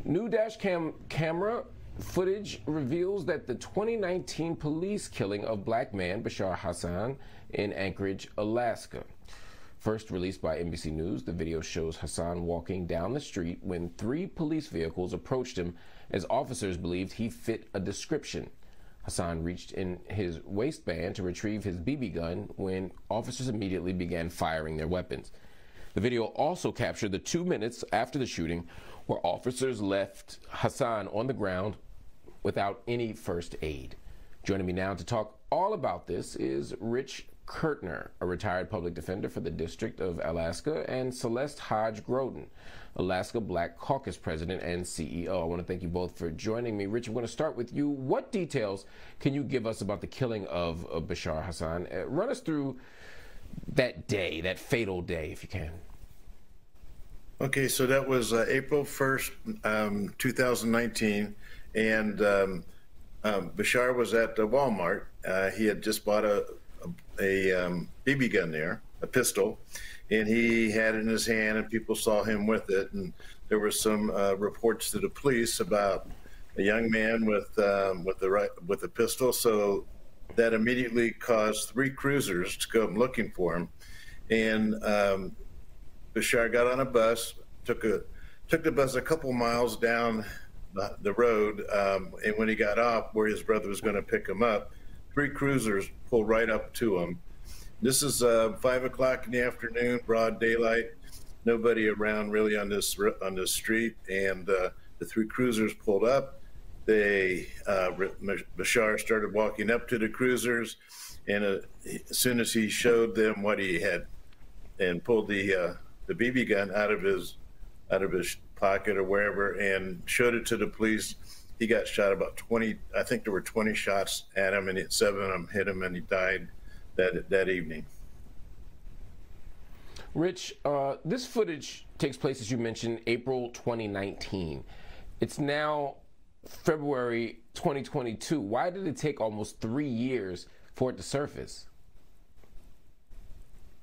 New camera footage reveals that the 2019 police killing of black man Bishar Hassan in Anchorage, Alaska. First released by NBC News, the video shows Hassan walking down the street when 3 police vehicles approached him as officers believed he fit a description. Hassan reached in his waistband to retrieve his BB gun when officers immediately began firing their weapons. The video also captured the 2 minutes after the shooting where officers left Hassan on the ground without any first aid. Joining me now to talk all about this is Rich Curtner, a retired public defender for the District of Alaska, and Celeste Hodge Growden, Alaska Black Caucus President and CEO. I want to thank you both for joining me. Rich, I'm going to start with you. What details can you give us about the killing of Bishar Hassan? Run us through that day, that fatal day, if you can. Okay, so that was April 1st, 2019, and Bishar was at Walmart. He had just bought a BB gun there, a pistol, and he had it in his hand, and people saw him with it. And there were some reports to the police about a young man with a pistol. So that immediately caused 3 cruisers to go looking for him. And Bishar got on a bus, took the bus a couple miles down the road, and when he got off where his brother was going to pick him up, 3 cruisers pulled right up to him. This is 5 o'clock in the afternoon, broad daylight, nobody around really on this street, and the 3 cruisers pulled up. Bishar started walking up to the cruisers, and as soon as he showed them what he had and pulled the BB gun out of his pocket or wherever and showed it to the police, he got shot about 20. I think there were 20 shots at him, and 7 of them hit him, and he died that evening. Rich, this footage takes place, as you mentioned, April 2019. It's now February 2022. Why did it take almost 3 years for it to surface?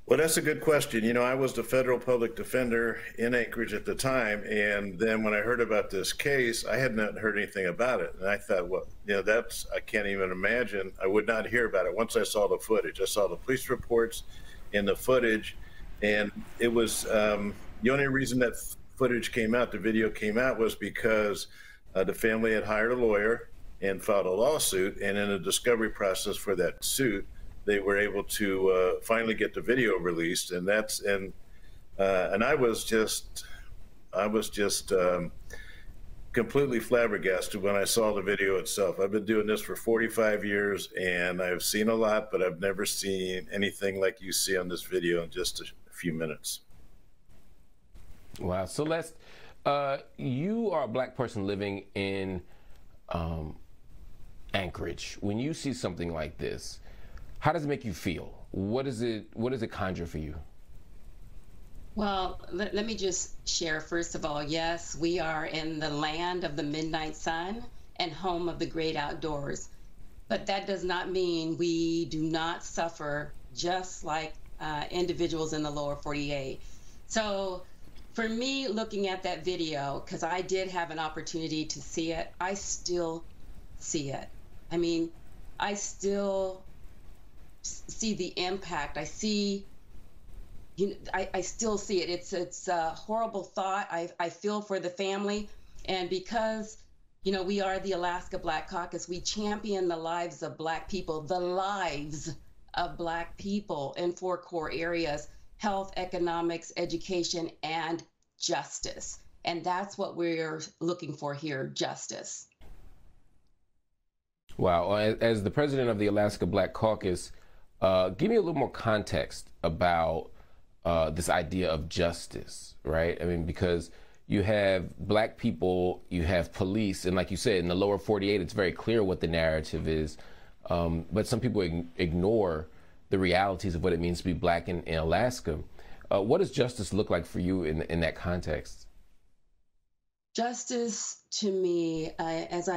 Well, that's a good question. You know, I was the federal public defender in Anchorage at the time, and then when I heard about this case, I had not heard anything about it. And I thought, well, you know, I can't even imagine. I would not hear about it once I saw the footage. I saw the police reports and the footage, and it was the only reason that footage came out, the video came out, was because the family had hired a lawyer and filed a lawsuit, and in the discovery process for that suit, they were able to finally get the video released, and I was just completely flabbergasted when I saw the video itself. I've been doing this for 45 years, and I've seen a lot, but I've never seen anything like you see on this video in just a few minutes. Wow, Celeste, you are a black person living in Anchorage. When you see something like this, how does it make you feel? What does it conjure for you? Well, let me just share, first of all, yes, we are in the land of the midnight sun and home of the great outdoors. But that does not mean we do not suffer just like individuals in the lower 48. So for me, looking at that video, because I did have an opportunity to see it, I still see it. I mean, I still see the impact. I see, I still see it. It's a horrible thought. I feel for the family, and because, you know, we are the Alaska Black Caucus, we champion the lives of black people, in 4 core areas: health, economics, education, and justice. And that's what we're looking for here, justice. Wow. As the president of the Alaska Black Caucus, give me a little more context about this idea of justice, right? I mean, because you have black people, you have police, and like you said, in the lower 48, it's very clear what the narrative is. But some people ignore the realities of what it means to be black in Alaska. What does justice look like for you in that context? Justice to me, as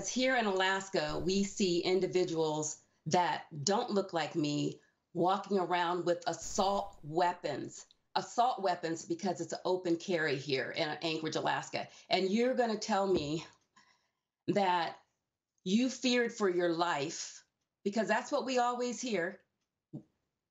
here in Alaska, we see individuals that don't look like me walking around with assault weapons assault weapons because it's an open carry here in Anchorage, Alaska. And you're going to tell me that you feared for your life, because that's what we always hear.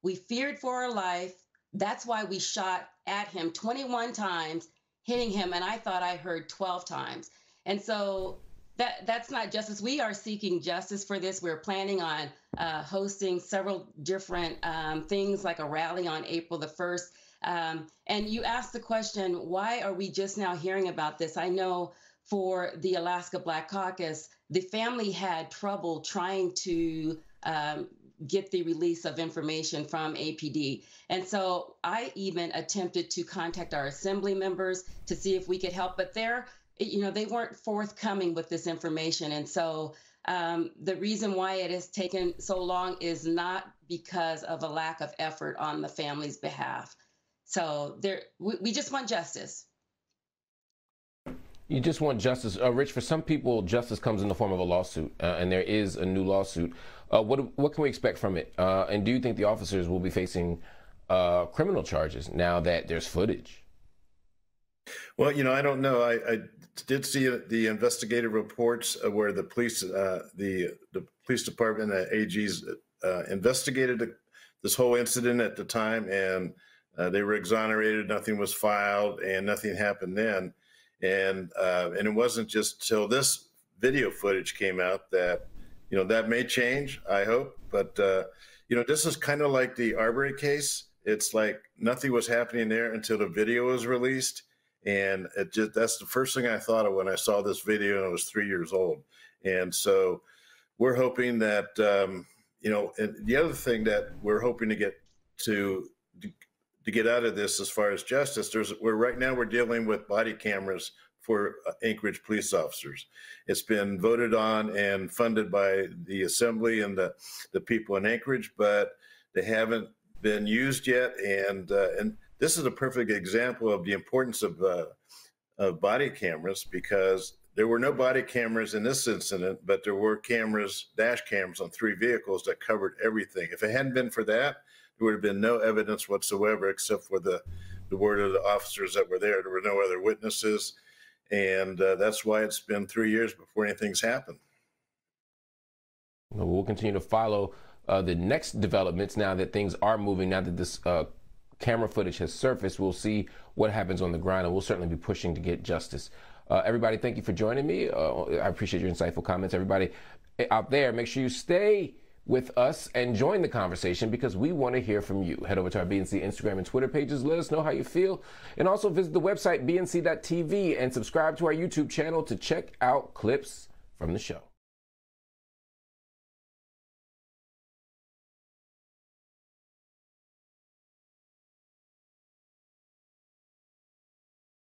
We feared for our life. That's why we shot at him 21 times, hitting him. And I thought I heard 12 times. And so that's not justice. We are seeking justice for this. We're planning on hosting several different things, like a rally on April the 1st. And you asked the question, why are we just now hearing about this? I know for the Alaska Black Caucus, the family had trouble trying to get the release of information from APD. And so I even attempted to contact our assembly members to see if we could help, but they weren't forthcoming with this information. And so the reason why it has taken so long is not because of a lack of effort on the family's behalf. So we just want justice. You just want justice. Rich, for some people, justice comes in the form of a lawsuit, and there is a new lawsuit. What can we expect from it? And do you think the officers will be facing criminal charges now that there's footage? Well, I don't know. I did see the investigative reports where the police department, AGs, investigated this whole incident at the time, and they were exonerated. Nothing was filed, and nothing happened then. And it wasn't just till this video footage came out that, that may change, I hope. But, this is kind of like the Arbery case. It's like nothing was happening there until the video was released. And that's the first thing I thought of when I saw this video, and I was 3 years old. And so we're hoping that, and the other thing that we're hoping to get out of this as far as justice, right now we're dealing with body cameras for Anchorage police officers. It's been voted on and funded by the assembly and the people in Anchorage, but they haven't been used yet. And this is a perfect example of the importance of body cameras, because there were no body cameras in this incident, but there were dash cameras on 3 vehicles that covered everything. If it hadn't been for that, there would have been no evidence whatsoever except for the word of the officers that were there. There were no other witnesses, and that's why it's been 3 years before anything's happened. We'll continue to follow the next developments now that things are moving, now that this camera footage has surfaced. We'll see what happens on the ground, and we'll certainly be pushing to get justice. Everybody, thank you for joining me. I appreciate your insightful comments. Everybody out there, make sure you stay with us and join the conversation, because we want to hear from you. Head over to our BNC Instagram and Twitter pages. Let us know how you feel. And also visit the website bnc.tv and subscribe to our YouTube channel to check out clips from the show.